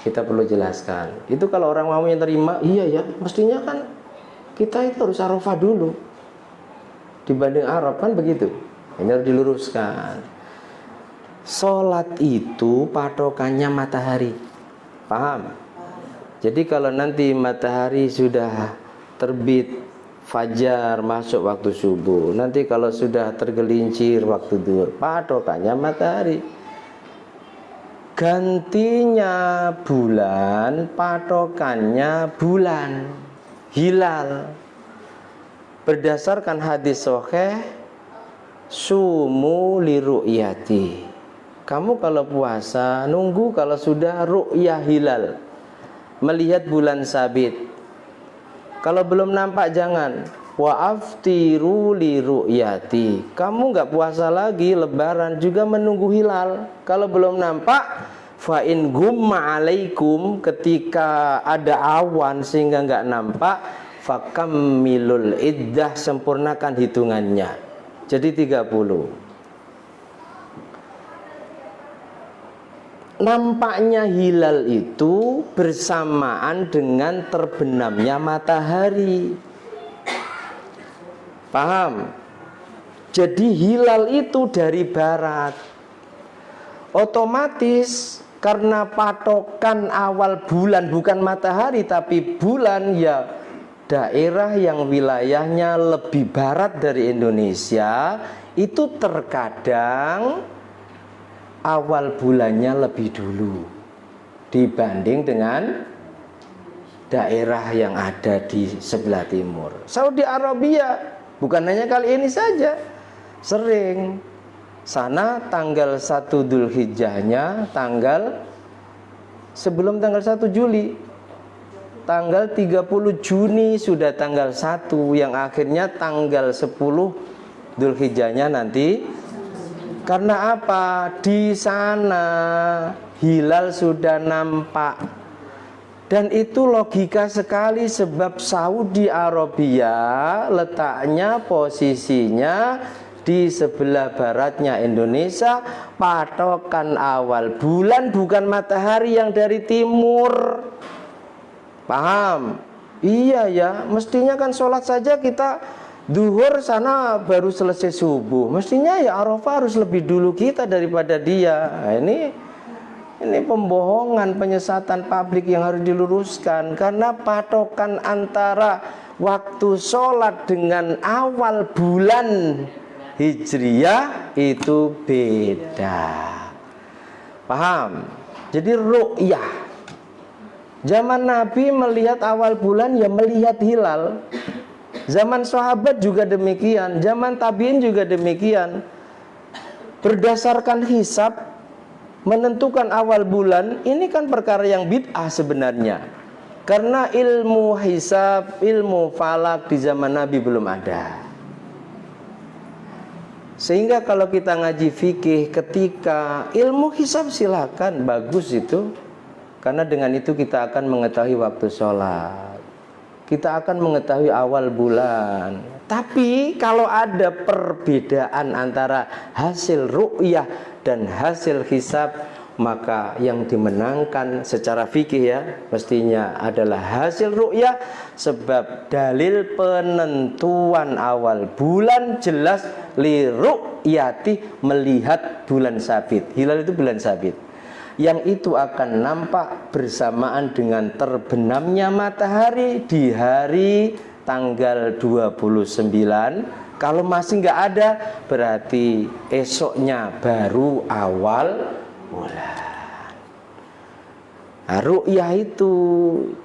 Kita perlu jelaskan. Itu kalau orang mau yang terima, iya ya, mestinya kan kita itu harus Arafah dulu dibanding Arab, kan begitu. Ini harus diluruskan. Sholat itu patokannya matahari. Paham? Jadi kalau nanti matahari sudah terbit, fajar masuk waktu subuh, nanti kalau sudah tergelincir waktu duhur, patokannya matahari. Gantinya bulan, patokannya bulan, hilal. Berdasarkan hadis sahih, sumu li ru'yati. Kamu kalau puasa nunggu kalau sudah ru'yah hilal, melihat bulan sabit. Kalau belum nampak jangan. Wa aftiru li ru'yati. Kamu nggak puasa lagi, lebaran juga menunggu hilal. Kalau belum nampak, fa in gumma alaikum, ketika ada awan sehingga nggak nampak, fakammilul iddah, sempurnakan hitungannya. Jadi 30. Nampaknya hilal itu bersamaan dengan terbenamnya matahari. Paham? Jadi hilal itu dari barat. Otomatis karena patokan awal bulan bukan matahari tapi bulan, ya daerah yang wilayahnya lebih barat dari Indonesia itu terkadang awal bulannya lebih dulu dibanding dengan daerah yang ada di sebelah timur. Saudi Arabia bukan hanya kali ini saja, sering. Sana tanggal 1 Dzulhijjahnya tanggal sebelum tanggal 1 Juli. Tanggal 30 Juni sudah tanggal 1, yang akhirnya tanggal 10 Dzulhijjahnya nanti. Karena apa? Di sana hilal sudah nampak. Dan itu logika sekali, sebab Saudi Arabia letaknya, posisinya di sebelah baratnya Indonesia. Patokan awal bulan bukan matahari yang dari timur. Paham? Iya ya, mestinya kan sholat saja kita duhur sana baru selesai subuh. Mestinya ya Arafah harus lebih dulu kita daripada dia. Nah, ini pembohongan, penyesatan publik yang harus diluruskan. Karena patokan antara waktu sholat dengan awal bulan Hijriyah itu beda. Paham? Jadi ru'yah. Zaman Nabi melihat awal bulan ya melihat hilal. Zaman sahabat juga demikian. Zaman tabi'in juga demikian. Berdasarkan hisab menentukan awal bulan, ini kan perkara yang bid'ah sebenarnya. Karena ilmu hisab, ilmu falak di zaman Nabi belum ada. Sehingga kalau kita ngaji fikih, ketika ilmu hisab silakan, bagus itu. Karena dengan itu kita akan mengetahui waktu sholat, kita akan mengetahui awal bulan. Tapi kalau ada perbedaan antara hasil ru'yah dan hasil hisab, maka yang dimenangkan secara fikih ya mestinya adalah hasil ru'yah. Sebab dalil penentuan awal bulan jelas li ru'yati, melihat bulan sabit. Hilal itu bulan sabit, yang itu akan nampak bersamaan dengan terbenamnya matahari di hari tanggal 29. Kalau masih nggak ada, berarti esoknya baru awal bulan. Nah, ru'yah itu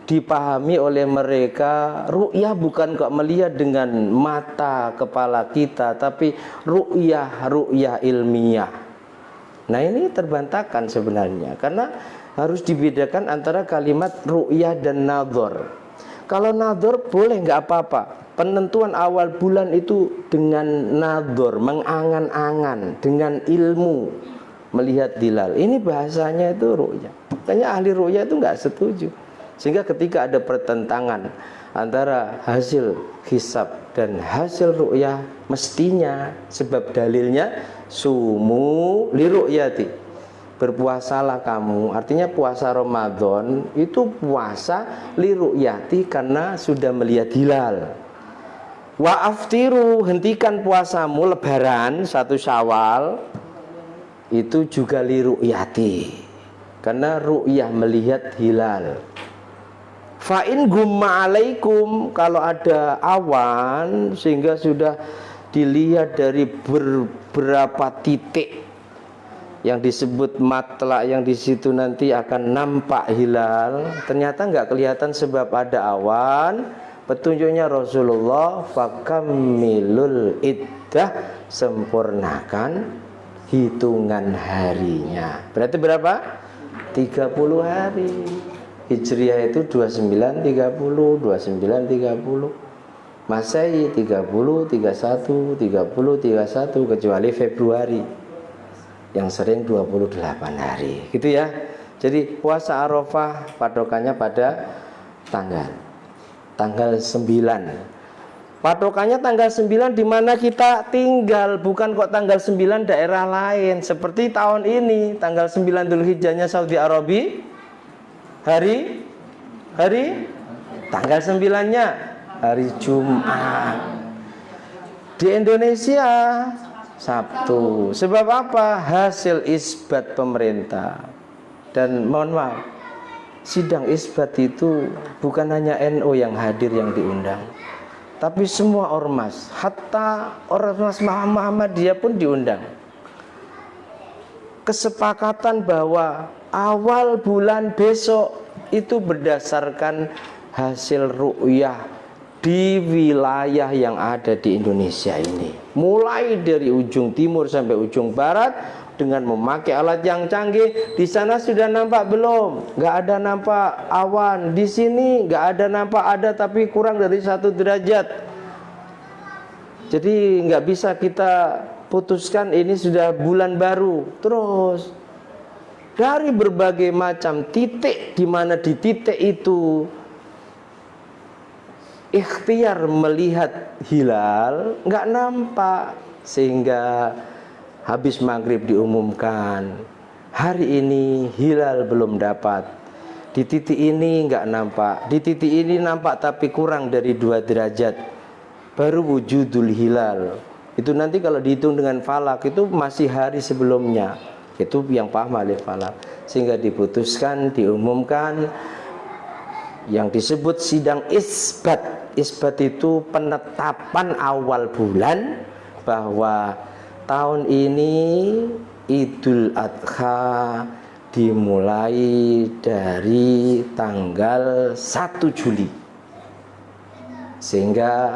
dipahami oleh mereka, ru'yah bukan kok melihat dengan mata kepala kita, tapi ru'yah ilmiah. Nah ini terbantahkan sebenarnya, karena harus dibedakan antara kalimat ru'yah dan nadhar. Kalau nadhar boleh nggak apa-apa. Penentuan awal bulan itu dengan nadhar, mengangan-angan, dengan ilmu melihat hilal. Ini bahasanya itu ru'yah. Makanya ahli ru'yah itu nggak setuju. Sehingga ketika ada pertentangan antara hasil hisab dan hasil ru'yah, mestinya sebab dalilnya sumu li ru'yati, berpuasalah kamu. Artinya puasa Ramadan itu puasa liru'yati karena sudah melihat hilal. Wa aftiru, hentikan puasamu lebaran 1 Syawal itu juga liru'yati karena ru'yah melihat hilal. Fa'in gumma alaikum, kalau ada awan sehingga sudah dilihat dari beberapa titik yang disebut matla, yang di situ nanti akan nampak hilal, ternyata nggak kelihatan sebab ada awan. Petunjuknya Rasulullah, fakamilul iddah, sempurnakan hitungan harinya. Berarti berapa? 30 hari. Hijriah itu 29 30, 29 30. Masehi 30 31, 30 31, kecuali Februari yang sering 28 hari, gitu ya. Jadi puasa Arafah patokannya pada tanggal 9. Patokannya tanggal 9 di mana kita tinggal, bukan kok tanggal 9 daerah lain. Seperti tahun ini tanggal 9 Dzulhijjahnya Saudi Arabia, hari tanggal 9-nya hari Jumat. Di Indonesia Sabtu. Sebab apa? Hasil isbat pemerintah. Dan mohon maaf, sidang isbat itu bukan hanya NU yang hadir yang diundang, tapi semua ormas, hatta ormas Muhammadiyah pun diundang. Kesepakatan bahwa awal bulan besok itu berdasarkan hasil ru'yah di wilayah yang ada di Indonesia ini, mulai dari ujung timur sampai ujung barat, dengan memakai alat yang canggih. Di sana sudah nampak belum? Nggak ada nampak awan. Di sini nggak ada nampak, ada tapi kurang dari 1 derajat. Jadi nggak bisa kita putuskan ini sudah bulan baru. Terus dari berbagai macam titik, di mana di titik itu ikhtiar melihat hilal nggak nampak, sehingga habis maghrib diumumkan hari ini hilal belum dapat. Di titik ini nggak nampak, di titik ini nampak tapi kurang dari 2 derajat, baru wujudul hilal. Itu nanti kalau dihitung dengan falak itu masih hari sebelumnya. Itu yang paham alif falak. Sehingga diputuskan, diumumkan yang disebut sidang isbat. Isbat itu penetapan awal bulan bahwa tahun ini Idul Adha dimulai dari tanggal 1 Juli. Sehingga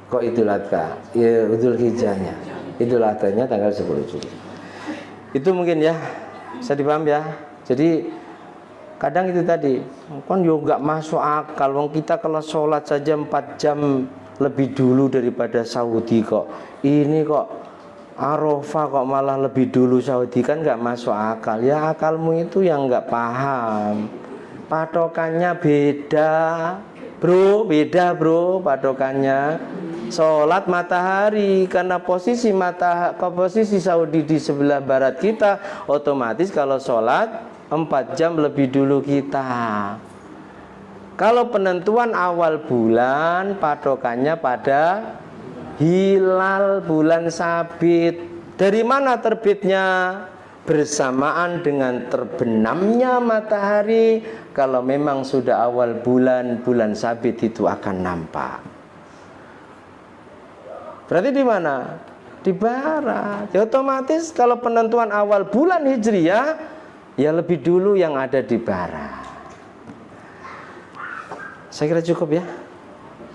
kok Idul Adha? Ya, Idul Hijjahnya. Idul Adhanya tanggal 10 Juli. Itu mungkin ya, bisa dipaham ya. Jadi kadang itu tadi kan juga nggak masuk akal. Wong kita kalau sholat saja 4 jam lebih dulu daripada Saudi kok. Ini kok Arafah kok malah lebih dulu Saudi, kan nggak masuk akal. Ya akalmu itu yang nggak paham. Patokannya beda, beda bro patokannya. Sholat matahari, karena posisi Saudi di sebelah barat kita, otomatis kalau sholat 4 jam lebih dulu kita. Kalau penentuan awal bulan, patokannya pada hilal bulan sabit. Dari mana terbitnya? Bersamaan dengan terbenamnya matahari. Kalau memang sudah awal bulan, bulan sabit itu akan nampak. Berarti di mana? Di barat. Ya otomatis kalau penentuan awal bulan Hijriah, ya lebih dulu yang ada di barat. Saya kira cukup ya.